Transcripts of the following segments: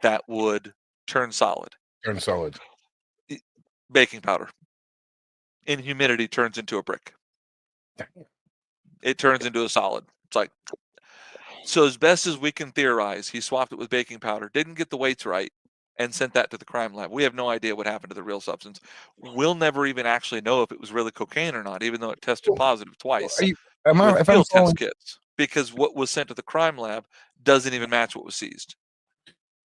that would turn solid. Turn solid. Baking powder. In humidity turns into a brick. It turns into a solid. It's like, so as best as we can theorize, he swapped it with baking powder, didn't get the weights right, and sent that to the crime lab. We have no idea what happened to the real substance. We'll never even actually know if it was really cocaine or not, even though it tested positive twice with field test kits, because what was sent to the crime lab doesn't even match what was seized.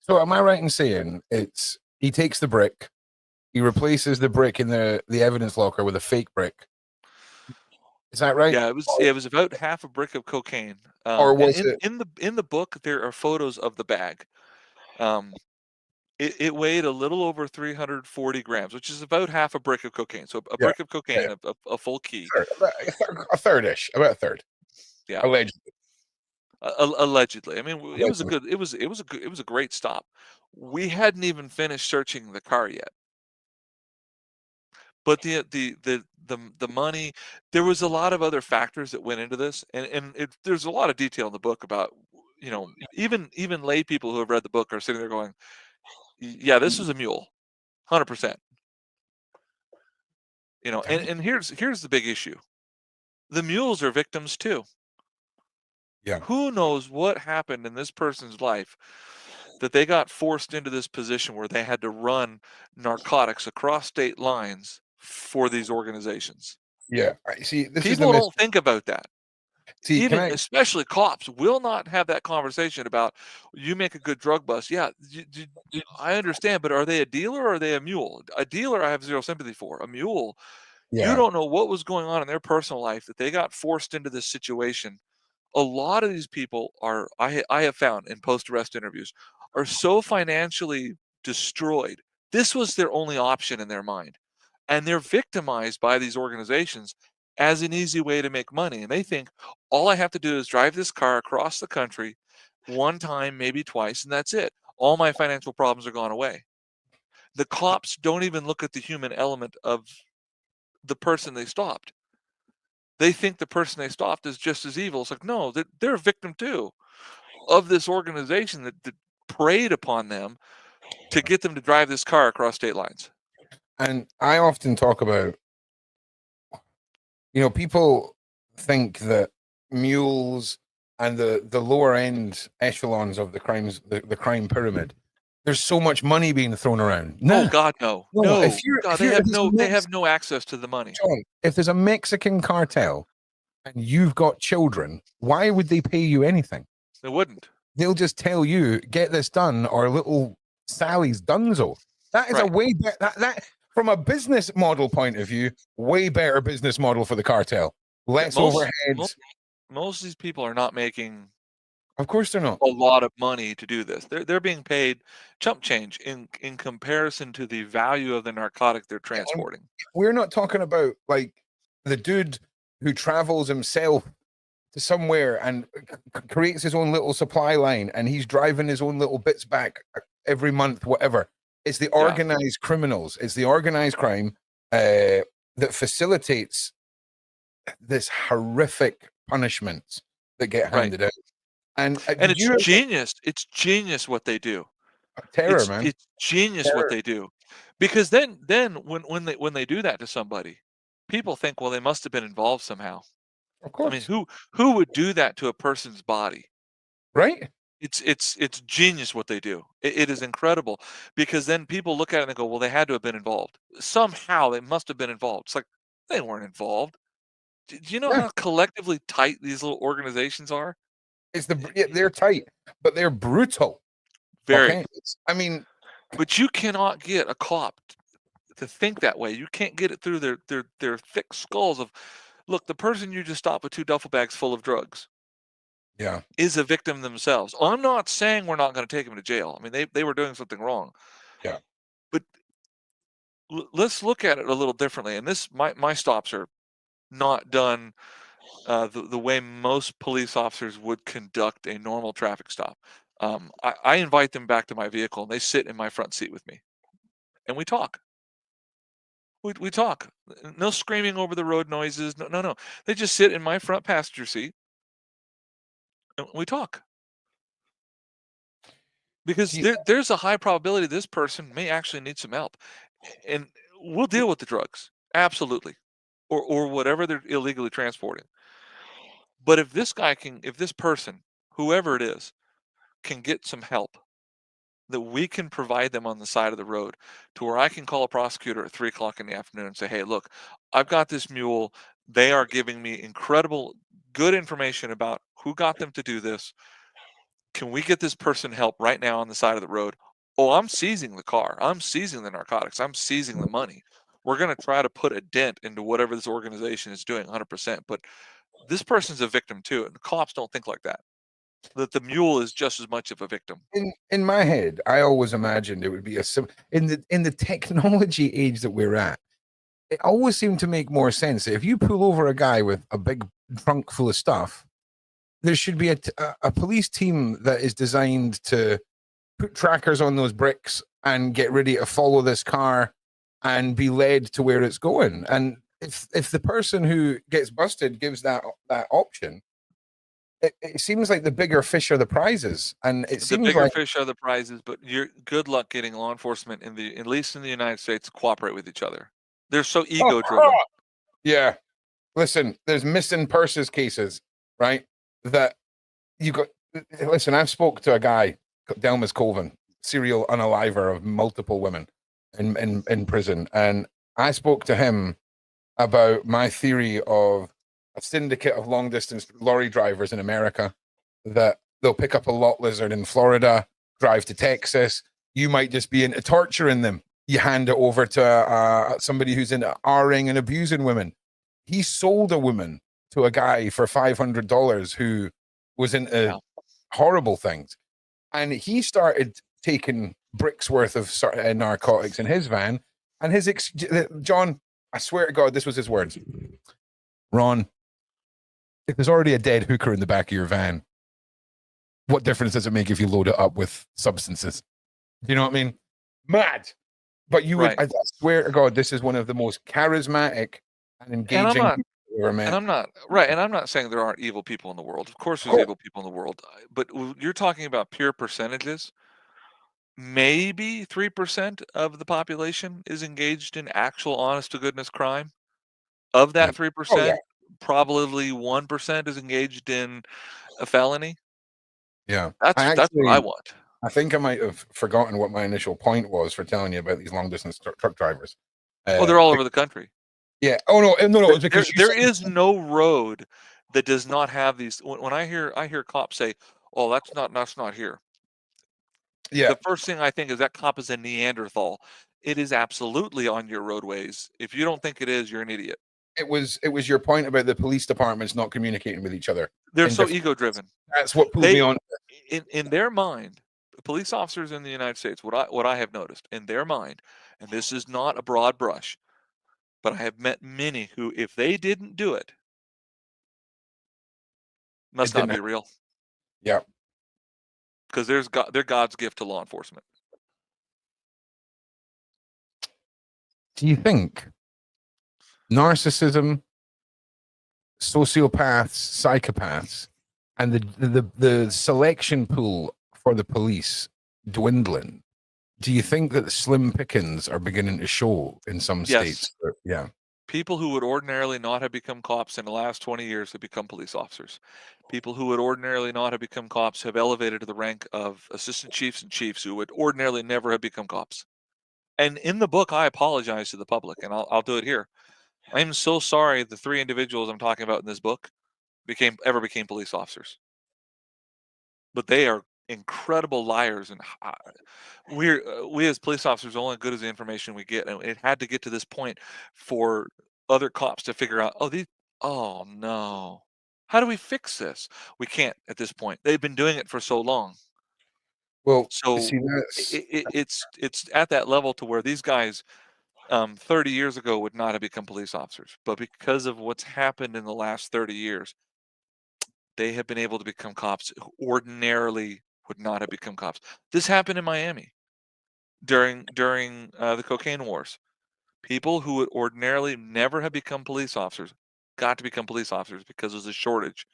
So am I right in saying it's he takes the brick, he replaces the brick in the evidence locker with a fake brick? Is that right? Yeah, it was about half a brick of cocaine. Or was it in the book? There are photos of the bag. It weighed a little over 340 grams, which is about half a brick of cocaine. So a brick of cocaine, a full key. A third-ish, about a third. Yeah, allegedly. Allegedly. I mean, it was a great stop. We hadn't even finished searching the car yet. But the money, there was a lot of other factors that went into this, and there's a lot of detail in the book about, you know, even lay people who have read the book are sitting there going, yeah, this was a mule, 100%. You know, and here's the big issue. The mules are victims too. Yeah. Who knows what happened in this person's life that they got forced into this position where they had to run narcotics across state lines for these organizations. Yeah, I see. People don't think about that. See, especially cops will not have that conversation about, you make a good drug bust. Yeah, I understand, but are they a dealer or are they a mule? A dealer, I have zero sympathy for. A mule, you don't know what was going on in their personal life that they got forced into this situation. A lot of these people are, I have found in post-arrest interviews, are so financially destroyed. This was their only option in their mind. And they're victimized by these organizations as an easy way to make money. And they think, all I have to do is drive this car across the country one time, maybe twice, and that's it. All my financial problems are gone away. The cops don't even look at the human element of the person they stopped. They think the person they stopped is just as evil. It's like, no, they're a victim too of this organization that preyed upon them to get them to drive this car across state lines. And I often talk about, you know, people think that mules and the lower end echelons of the crime pyramid, there's so much money being thrown around. No, God, no. They have no access to the money. Shaun, if there's a Mexican cartel and you've got children, why would they pay you anything? They wouldn't. They'll just tell you, get this done, or little Sally's donezo. That is a way better. That from a business model point of view, way better business model for the cartel. Less overheads. Most of these people are not making, of course they're not, a lot of money to do this. They're being paid chump change in comparison to the value of the narcotic they're transporting. We're not talking about like the dude who travels himself to somewhere and creates his own little supply line, and he's driving his own little bits back every month, whatever. It's the organized criminals. It's the organized crime that facilitates this horrific punishments that get handed out. And it's genius. It's genius what they do. Terror, man. It's genius what they do. Because then when they do that to somebody, people think, well, they must have been involved somehow. Of course. I mean, who would do that to a person's body? Right? It's genius what they do. It is incredible, because then people look at it and they go, well, they had to have been involved. Somehow they must have been involved. It's like, they weren't involved. Do you know how collectively tight these little organizations are? They're tight, but they're brutal. Very. Okay? I mean, but you cannot get a cop to think that way. You can't get it through their thick skulls of, look, the person you just stopped with 2 duffel bags full of drugs is a victim themselves. I'm not saying we're not going to take them to jail. I mean, they were doing something wrong. Yeah. But let's look at it a little differently. And this, my stops are not done the way most police officers would conduct a normal traffic stop. I invite them back to my vehicle, and they sit in my front seat with me, and we talk. We talk. No screaming over the road noises. No. They just sit in my front passenger seat, and we talk. because Do you, there's a high probability this person may actually need some help, and we'll deal with the drugs, absolutely, or whatever they're illegally transporting. But if this person, whoever it is, can get some help that we can provide them on the side of the road to where I can call a prosecutor at 3 o'clock in the afternoon and say, hey, look, I've got this mule. They are giving me incredible, good information about who got them to do this. Can we get this person help right now on the side of the road? Oh, I'm seizing the car. I'm seizing the narcotics. I'm seizing the money. We're going to try to put a dent into whatever this organization is doing 100%. But this person's a victim too. And the cops don't think like that. That the mule is just as much of a victim. in my head, I always imagined it would be in the technology age that we're at. It always seemed to make more sense. If you pull over a guy with a big trunk full of stuff, there should be a police team that is designed to put trackers on those bricks and get ready to follow this car and be led to where it's going. And if the person who gets busted gives that option, it seems like the bigger fish are the prizes, and it The seems bigger like fish are the prizes, but you're good luck getting law enforcement at least in the United States, to cooperate with each other. They're so ego driven. yeah. Listen, there's missing purses cases, right? That you got. Listen, I've spoke to a guy, Delmas Colvin, serial unaliver of multiple women in prison, and I spoke to him about my theory of a syndicate of long distance lorry drivers in America that they'll pick up a lot lizard in Florida, drive to Texas. You might just be into torturing them. You hand it over to somebody who's into R-ing and abusing women. He sold a woman to a guy for $500 who was into Yeah. horrible things. And he started taking bricks worth of narcotics in his van. And John, I swear to God, this was his words. Ron, if there's already a dead hooker in the back of your van, what difference does it make if you load it up with substances? Do you know what I mean? Mad. But you would, Right. I swear to God, this is one of the most charismatic and And I'm engaging not people I've ever met. and I'm not right, and I'm not saying there aren't evil people in the world. Of course there's evil people in the world. But you're talking about pure percentages. Maybe 3% of the population is engaged in actual honest to goodness crime. Of Yeah. that Oh, yeah. 3%, probably 1% is engaged in a felony. Yeah. That's what I want. I think I might have forgotten what my initial point was for telling you about these long distance truck drivers. Oh, they're all over the country. Yeah. Oh, no. No, no. It was There because you there said, is no road that does not have these. When I hear cops say, "Oh, that's not here." yeah, The first thing I think is that cop is a Neanderthal. It is absolutely on your roadways. If you don't think it is, you're an idiot. it was your point about the police departments not communicating with each other. They're In so different, ego driven. that's what pulled me They on. in their mind, police officers in the United States, what I have noticed in their mind, and this is not a broad brush, but I have met many who, if they didn't do it, It must not didn't. be real, Yeah. because they're God's gift to law enforcement. Do you think narcissism, sociopaths, psychopaths, and the selection pool for the police dwindling? Do you think that the slim pickings are beginning to show in some Yes, states? Yeah, people who would ordinarily not have become cops in the last 20 years have become police officers. People who would ordinarily not have become cops have elevated to the rank of assistant chiefs and chiefs who would ordinarily never have become cops. And in the book, I apologize to the public, and I'll do it here. I'm so sorry the three individuals I'm talking about in this book became police officers, but they are incredible liars, and we as police officers are only good as the information we get, and it had to get to this point for other cops to figure out, oh no, how do we fix this? We can't at this point. They've been doing it for so long. well, So see, that's it's at that level to where these guys 30 years ago would not have become police officers, but because of what's happened in the last 30 years, they have been able to become cops who ordinarily would not have become cops. This happened in Miami during the cocaine wars. People who would ordinarily never have become police officers got to become police officers because there's a shortage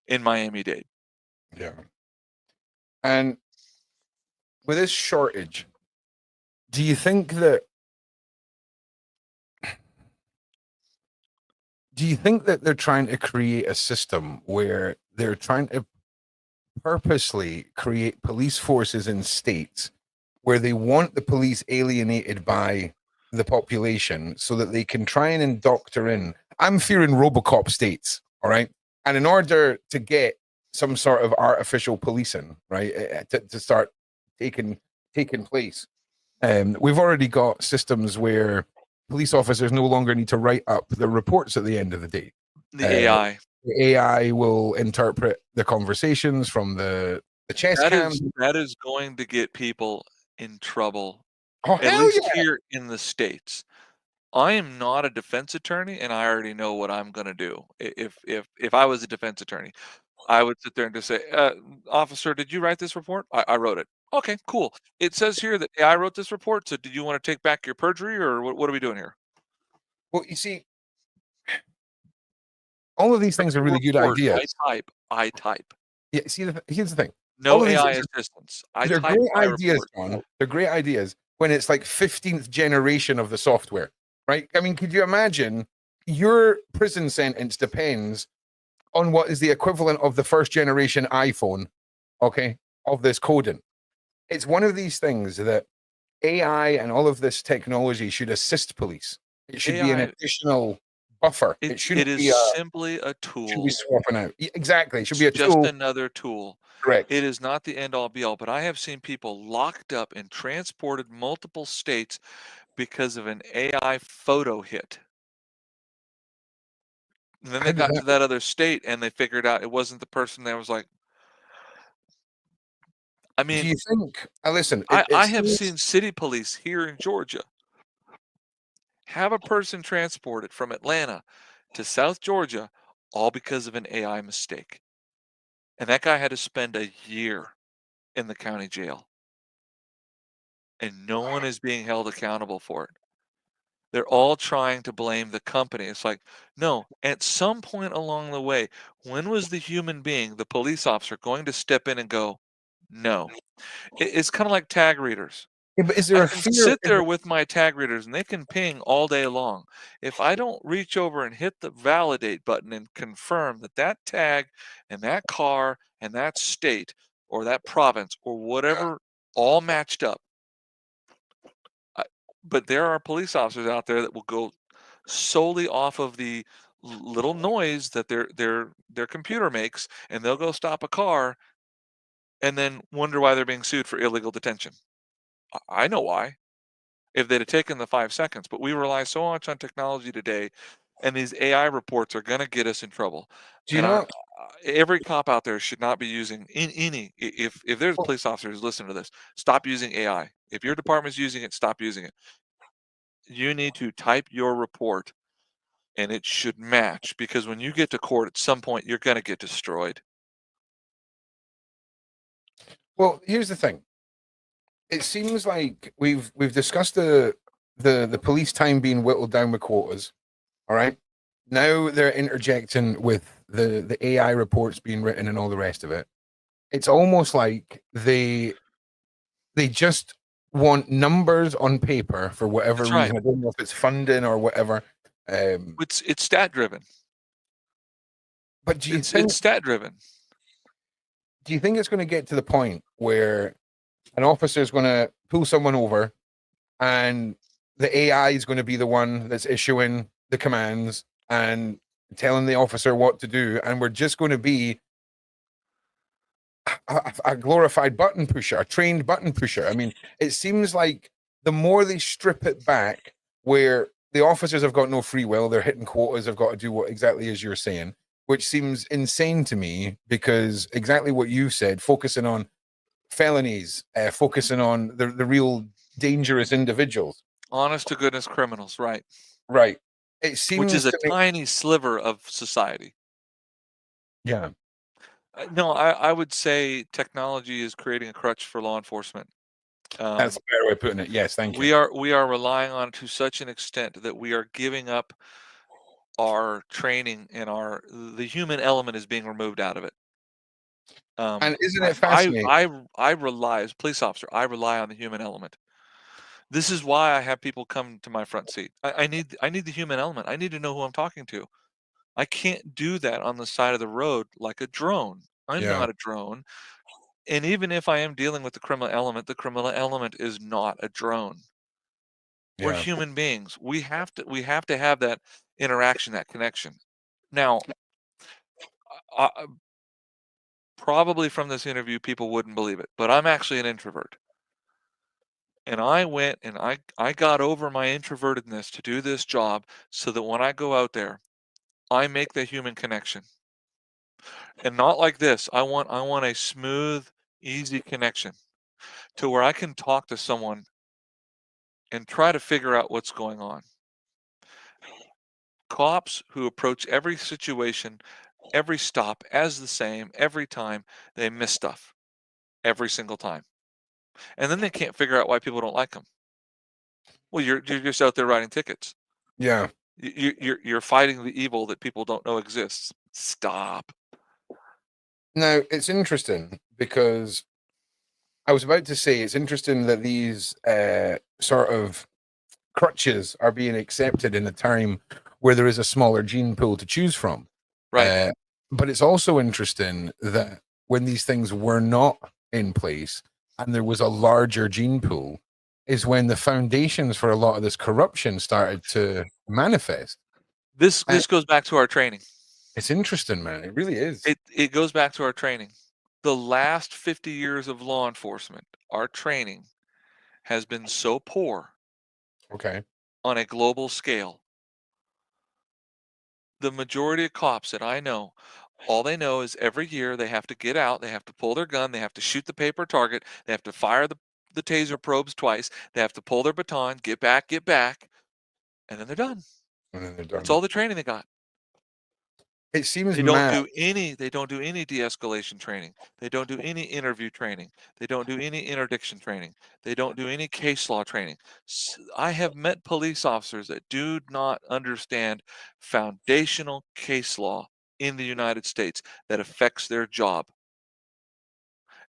in Miami-Dade. yeah. And with this shortage, do you think that they're trying to create a system where they're trying to purposely create police forces in states where they want the police alienated by the population so that they can try and indoctor in? I'm fearing Robocop states, all right? And in order to get some sort of artificial policing, right, to start taking place, we've already got systems where police officers no longer need to write up the reports at the end of the day. The AI. The AI will interpret the conversations from the chest That cam. is going to get people in trouble, Oh, at hell least yeah. here in the States. I am not a defense attorney, and I already know what I'm gonna do. If I was a defense attorney, I would sit there and just say, "Officer, did you write this report?" I wrote it." "Okay, cool. It says here that AI wrote this report, so do you wanna take back your perjury, or what are we doing here?" Well, you see, all of these "Write things are your really good report. ideas. I type. Yeah, see, here's the thing. No All of these AI things assistance. I they're type great my ideas, report." John. They're great ideas when it's like 15th generation of the software, right? I mean, could you imagine your prison sentence depends on what is the equivalent of the first generation iPhone, okay, of this coding? It's one of these things that AI and all of this technology should assist police. It should be an AI, additional buffer. It it shouldn't is be simply a should be tool. swapping out. Exactly. It should It's be a just tool. another tool. Correct. It is not the end all be all, but I have seen people locked up and transported multiple states because of an AI photo hit. And then How they does got that to that other state and they figured out it wasn't the person that was like, I do mean, you think listen, I it have seems seen city police here in Georgia have a person transported from Atlanta to South Georgia all because of an AI mistake. And that guy had to spend a year in the county jail, and no one is being held accountable for it. They're all trying to blame the company. It's like, no, at some point along the way, when was the human being, the police officer, going to step in and go, no? It's kind of like tag readers. yeah, but is I there a can fear sit there with my tag readers and they can ping all day long. If I don't reach over and hit the validate button and confirm that that tag and that car and that state or that province or whatever all matched up, I, but there are police officers out there that will go solely off of the little noise that their computer makes, and they'll go stop a car and then wonder why they're being sued for illegal detention. I know why. If they'd have taken the 5 seconds, but we rely so much on technology today, and these AI reports are going to get us in trouble. do you And know every cop out there should not be using in any. If there's a well, police officer who's listening to this, stop using AI. If your department's using it, stop using it. You need to type your report and it should match, because when you get to court at some point you're going to get destroyed. here's the thing. It seems like we've discussed the police time being whittled down with quotas. All right. Now they're interjecting with the AI reports being written and all the rest of it. It's almost like they just want numbers on paper for whatever That's right. reason. I don't know if it's funding or whatever. It's stat driven. But It's stat driven. do you think it's going to get to the point where an officer is going to pull someone over and the AI is going to be the one that's issuing the commands and telling the officer what to do, and we're just going to be a glorified button pusher, a trained button pusher? I mean, it seems like the more they strip it back, where the officers have got no free will, they're hitting quotas, they've got to do what exactly as you're saying, which seems insane to me because exactly what you said, focusing on felonies, focusing on the real dangerous individuals. Honest to goodness criminals, right? Right. It Which is seems a to me, tiny sliver of society. yeah, No, I would say technology is creating a crutch for law enforcement. that's Um, a better way of putting it. Yes, thank you. we are relying on it to such an extent that we are giving up our training and the human element is being removed out of it. And isn't I it fascinating? I rely as a police officer, I rely on the human element. This is why I have people come to my front seat. I need the human element. I need to know who I'm talking to. I can't do that on the side of the road like a drone. I'm Yeah, not a drone. And even if I am dealing with the criminal element is not a drone. We're yeah, human beings. We have to have that interaction, that connection. Now, probably from this interview, people wouldn't believe it, but I'm actually an introvert. And I went and I got over my introvertedness to do this job so that when I go out there, I make the human connection. And not like this. I want a smooth, easy connection to where I can talk to someone and try to figure out what's going on. Cops who approach every situation, every stop as the same every time, they miss stuff every single time. And then they can't figure out why people don't like them. Well, you're just out there writing tickets. yeah. You're fighting the evil that people don't know exists. Stop. Now, it's interesting because I was about to say it's interesting that these sort of crutches are being accepted in a time where there is a smaller gene pool to choose from. Right. Uh, but it's also interesting that when these things were not in place and there was a larger gene pool, is when the foundations for a lot of this corruption started to manifest. And This goes back to our training. it's interesting, man. It really is. It goes back to our training. The last 50 years of law enforcement, our training has been so poor Okay. on a global scale. The majority of cops that I know, all they know is every year they have to get out, they have to pull their gun, they have to shoot the paper target, they have to fire the taser probes twice, they have to pull their baton, get back, and then they're done. And then they're That's done. all the training they got. It seems mad. They don't do any de-escalation training. They don't do any interview training. They don't do any interdiction training. They don't do any case law training. I have met police officers that do not understand foundational case law in the United States that affects their job.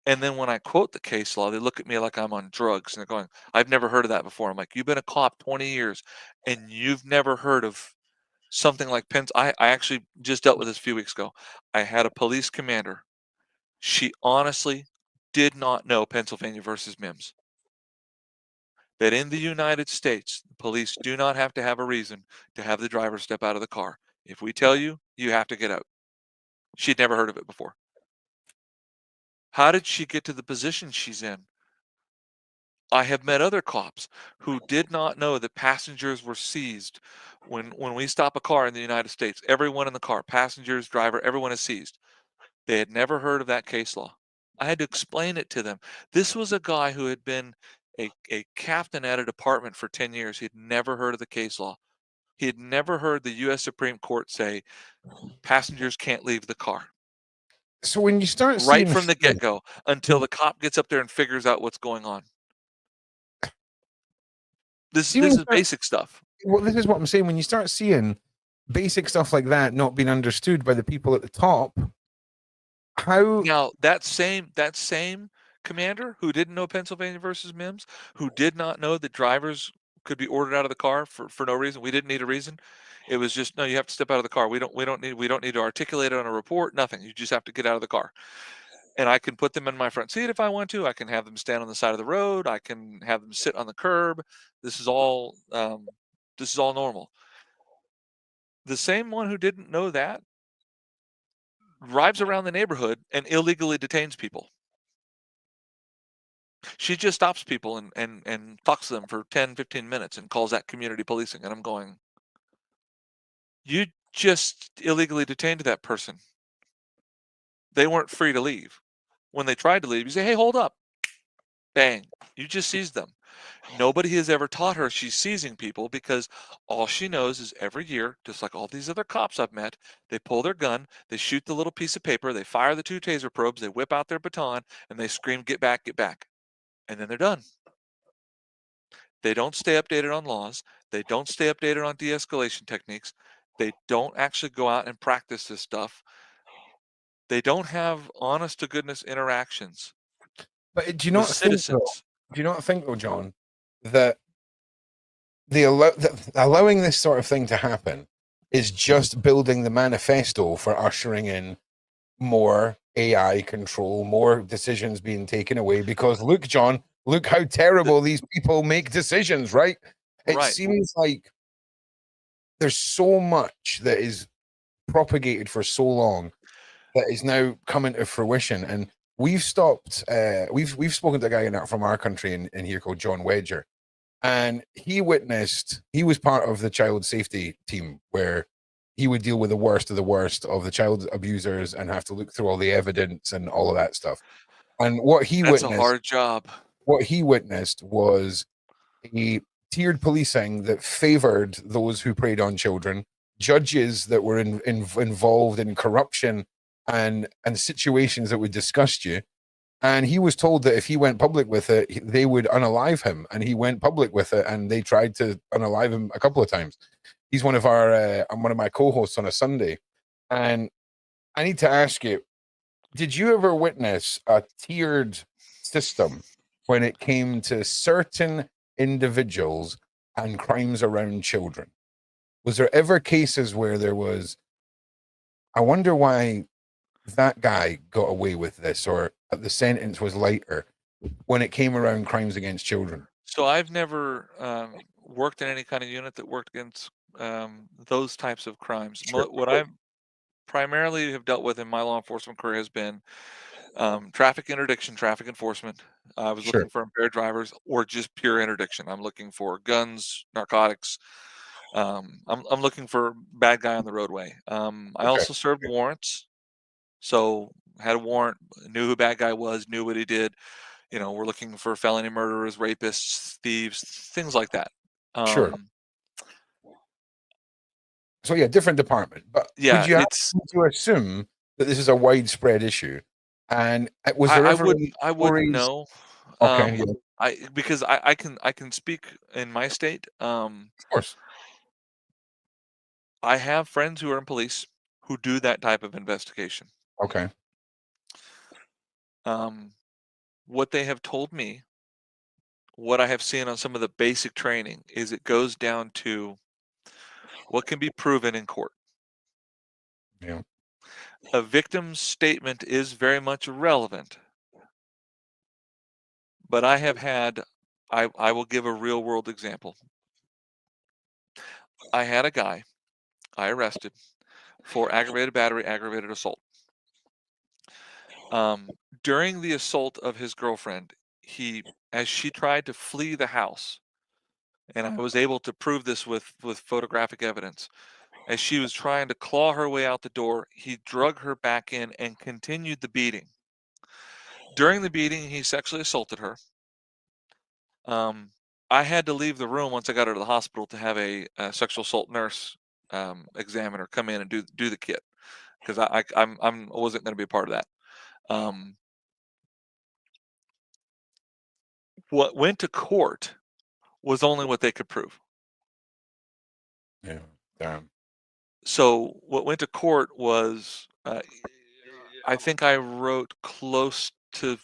And then when I quote the case law, they look at me like I'm on drugs and they're going, I've never heard of that before. I'm like, you've been a cop 20 years and you've never heard of something like I actually just dealt with this a few weeks ago. I had a police commander. She honestly did not know Pennsylvania versus Mims. That in the United States, the police do not have to have a reason to have the driver step out of the car. If we tell you, you have to get out. She'd never heard of it before. How did she get to the position she's in? I have met other cops who did not know that passengers were seized when we stop a car in the United States. Everyone in the car, passengers, driver, everyone is seized. They had never heard of that case law. I had to explain it to them. This was a guy who had been a captain at a department for 10 years. He had never heard of the case law. He had never heard the U.S. Supreme Court say passengers can't leave the car So when you start right seeing from the get go until the cop gets up there and figures out what's going on. see when This you is start, basic stuff. well, this is what I'm saying. When you start seeing basic stuff like that not being understood by the people at the top, how Now that same commander who didn't know Pennsylvania versus Mims, who did not know that drivers could be ordered out of the car for no reason. We didn't need a reason. It was just, no, you have to step out of the car. We don't need to articulate it on a report, nothing. You just have to get out of the car. And I can put them in my front seat if I want to. I can have them stand on the side of the road. I can have them sit on the curb. This is all normal. The same one who didn't know that drives around the neighborhood and illegally detains people. She just stops people and talks to them for 10, 15 minutes and calls that community policing. And I'm going, you just illegally detained that person. They weren't free to leave. When they tried to leave, you say, hey, hold up. Bang. You just seized them. Nobody has ever taught her she's seizing people because all she knows is every year, just like all these other cops I've met, they pull their gun, they shoot the little piece of paper, they fire the 2 taser probes, they whip out their baton, and they scream, get back, get back. And then they're done. They don't stay updated on laws. They don't stay updated on de-escalation techniques. They don't actually go out and practice this stuff. They don't have honest to goodness interactions But do you with not think though? citizens. Do you not think though, John, that allowing this sort of thing to happen is just building the manifesto for ushering in more AI control, more decisions being taken away? Because look, John, look how The terrible these people make decisions, right? It right. seems like there's so much that is propagated for so long that is now coming to fruition. And we've stopped, we've spoken to a guy from our country in here called John Wedger. And he was part of the child safety team where he would deal with the worst of the child abusers and have to look through all the evidence and all of that stuff. And That's a hard job. what he witnessed was a tiered policing that favored those who preyed on children, judges that were involved in corruption and situations that would disgust you. And he was told that if he went public with it, they would unalive him. And he went public with it, and they tried to unalive him a couple of times. He's one of one of my co-hosts on a Sunday. And I need to ask you, did you ever witness a tiered system when it came to certain individuals and crimes around children? Was there ever cases where there was, I wonder why that guy got away with this, or the sentence was lighter when it came around crimes against children? So I've never worked in any kind of unit that worked against those types of crimes. Sure. What I primarily have dealt with in my law enforcement career has been traffic interdiction, traffic enforcement. I was Sure. looking for impaired drivers or just pure interdiction. I'm looking for guns, narcotics. I'm looking for bad guy on the roadway. I Okay. also served warrants, so had a warrant, knew who bad guy was, knew what he did. We're looking for felony murderers, rapists, thieves, things like that. Sure. Um, So yeah, different department. But would yeah, you have it's to assume that this is a widespread issue? And was I, there I ever any wouldn't I wouldn't stories? know. Okay, yeah, Um, of because I can speak in my state. course. I have friends who are in police who do that type of investigation. Okay, Um, what they have told me, what I have seen on some of the basic training, is it goes down to what can be proven in court. yeah, A victim's statement is very much relevant, but I will give a real world example. I had a guy I arrested for aggravated battery, aggravated assault. During the assault of his girlfriend, as she tried to flee the house, and I was able to prove this with photographic evidence. As she was trying to claw her way out the door, he drug her back in and continued the beating. During the beating, he sexually assaulted her. Um, I had to leave the room once I got her to the hospital to have a sexual assault nurse examiner come in and do the kit because I wasn't going to be a part of that. Um, what went to court was only what they could prove. yeah. Damn. So what went to court was, I think I wrote close to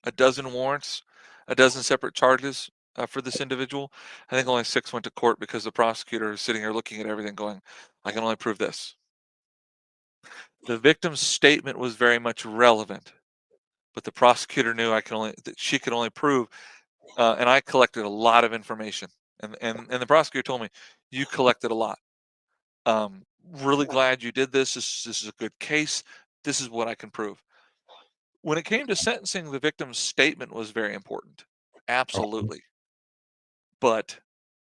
a dozen warrants, a dozen separate charges for this individual. I think only 6 went to court because the prosecutor is sitting here looking at everything going, I can only prove this. The victim's statement was very much relevant, but the prosecutor knew that she could only prove, and I collected a lot of information. And the prosecutor told me, you collected a lot. Really glad you did this. This is a good case. This is what I can prove. When it came to sentencing, the victim's statement was very important. Okay. Absolutely. But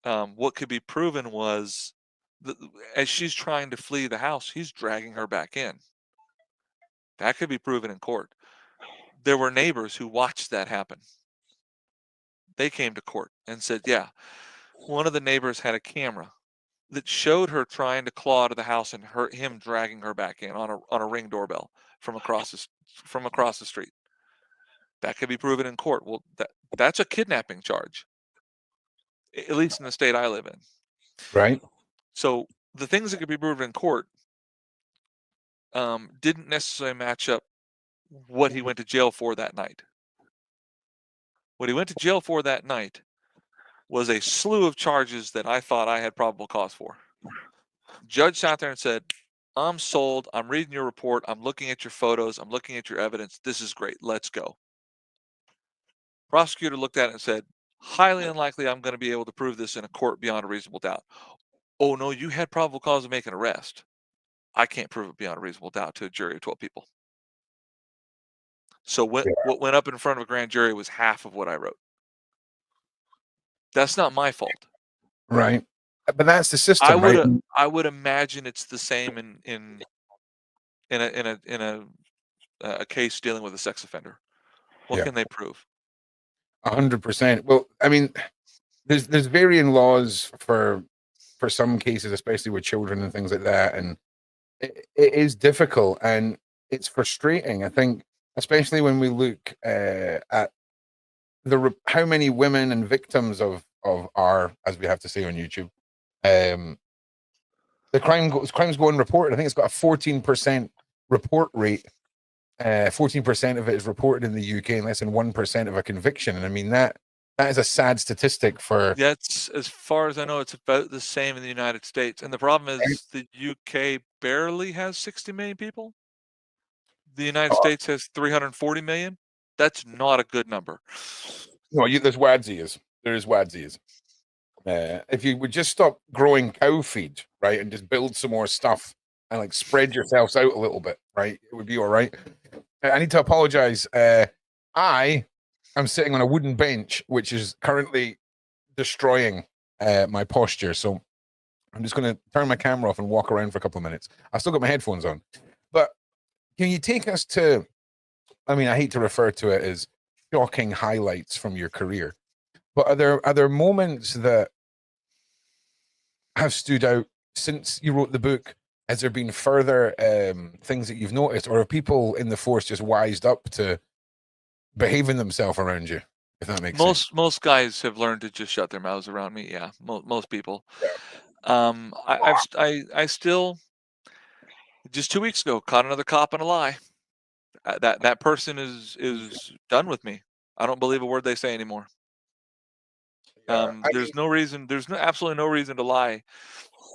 what could be proven was as she's trying to flee the house, he's dragging her back in. That could be proven in court. There were neighbors who watched that happen. They came to court and said, yeah, one of the neighbors had a camera that showed her trying to claw out of the house and him dragging her back in on a Ring doorbell from across the street. That could be proven in court. Well, that's a kidnapping charge, at least in the state I live in. Right. So the things that could be proven in court didn't necessarily match up what he went to jail for that night. What he went to jail for that night was a slew of charges that I thought I had probable cause for. Judge sat there and said, I'm sold. I'm reading your report. I'm looking at your photos. I'm looking at your evidence. This is great. Let's go. Prosecutor looked at it and said, highly unlikely I'm going to be able to prove this in a court beyond a reasonable doubt. Oh, no, you had probable cause to make an arrest. I can't prove it beyond a reasonable doubt to a jury of 12 people. So what went up in front of a grand jury was half of what I wrote. That's not my fault. Right. But that's the system, right? I would imagine it's the same in a case dealing with a sex offender. What can they prove? 100%. Well, I mean, there's varying laws for some cases, especially with children and things like that, and it is difficult and it's frustrating. I think, especially when we look at how many women and victims of our, as we have to say on YouTube, the crimes go unreported. I think it's got a 14% report rate. 14% of it is reported in the UK, and less than 1% of a conviction. And I mean that is a sad statistic for. That's, as far as I know, it's about the same in the United States. And the problem is the UK barely has 60 million people. The United States has 340 million. That's not a good number. No, there's wadzies. There's wadzies. If you would just stop growing cow feed, right, and just build some more stuff and like spread yourselves out a little bit, right, it would be all right. I need to apologize. I am sitting on a wooden bench, which is currently destroying my posture. So I'm just going to turn my camera off and walk around for a couple of minutes. I've still got my headphones on. But can you take us to, I mean, I hate to refer to it as shocking highlights from your career, but are there moments that have stood out since you wrote the book? Has there been further things that you've noticed, or are people in the force just wised up to behaving themselves around you? If that makes sense. Most guys have learned to just shut their mouths around me. Yeah, most people. Yeah. I still, just 2 weeks ago, caught another cop in a lie. That person is done with me. I don't believe a word they say anymore. There's absolutely no reason to lie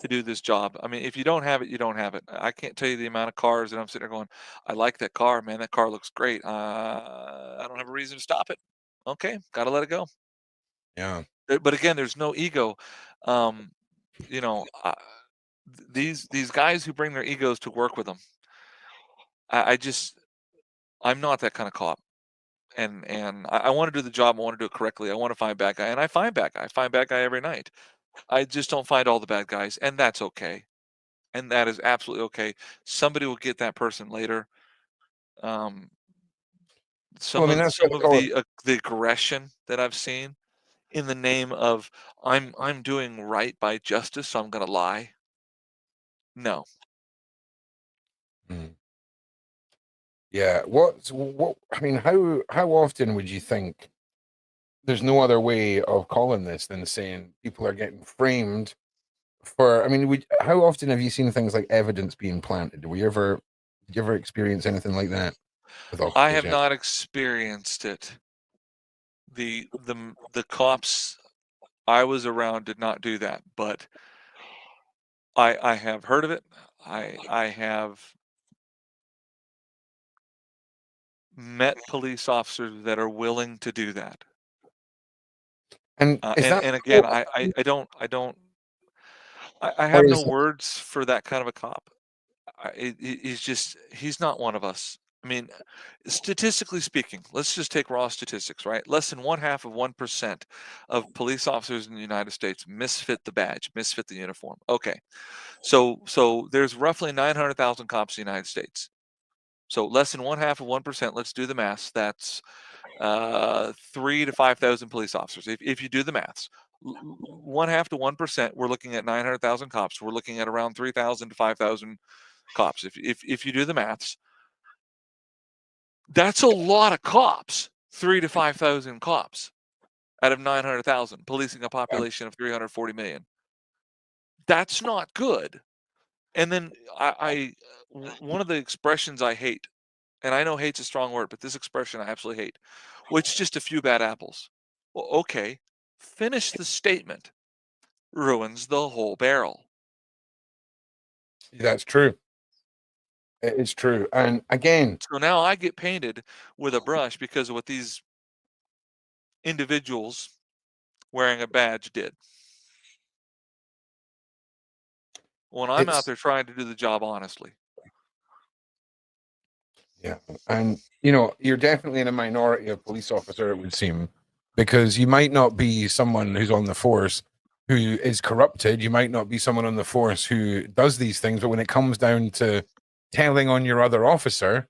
to do this job. I mean, if you don't have it, you don't have it. I can't tell you the amount of cars that I'm sitting there going, I like that car, man. That car looks great. I don't have a reason to stop it. Okay, gotta let it go. Yeah. But again, there's no ego. You know, these guys who bring their egos to work with them, I'm not that kind of cop. And I want to do the job. I want to do it correctly. I want to find bad guy, and I find bad guy. I find bad guy every night. I just don't find all the bad guys, and that's okay. And that is absolutely okay. Somebody will get that person later. Some of the aggression that I've seen in the name of I'm doing right by justice, so I'm going to lie. No. Yeah. What? I mean, how often would you think there's no other way of calling this than saying people are getting framed for? I mean, how often have you seen things like evidence being planted? Did you ever experience anything like that with officers? I have not experienced it. The cops I was around did not do that, but I have heard of it. I have met police officers that are willing to do that. And and again, I have no words for that kind of a cop. He's not one of us. I mean, statistically speaking, let's just take raw statistics, right? Less than 0.5% of police officers in the United States misfit the badge, misfit the uniform. Okay, so there's roughly 900,000 cops in the United States. So less than 0.5%. Let's do the math. That's 3,000 to 5,000 police officers. If you do the maths, 0.5 to 1%, we're looking at 900,000 cops. We're looking at around 3,000 to 5,000 cops. If you do the maths, that's a lot of cops. 3,000 to 5,000 cops out of 900,000, policing a population of 340 million. That's not good. And then one of the expressions I hate, and I know hate's a strong word, but this expression I absolutely hate. Well, it's just a few bad apples. Well, okay, finish the statement. Ruins the whole barrel. That's true. It is true. And again, So now I get painted with a brush because of what these individuals wearing a badge did. When I'm out it's there trying to do the job honestly. yeah, and you know, you're definitely in a minority of police officer, it would seem, because you might not be someone who's on the force who is corrupted. You might not be someone on the force who does these things, but when it comes down to telling on your other officer,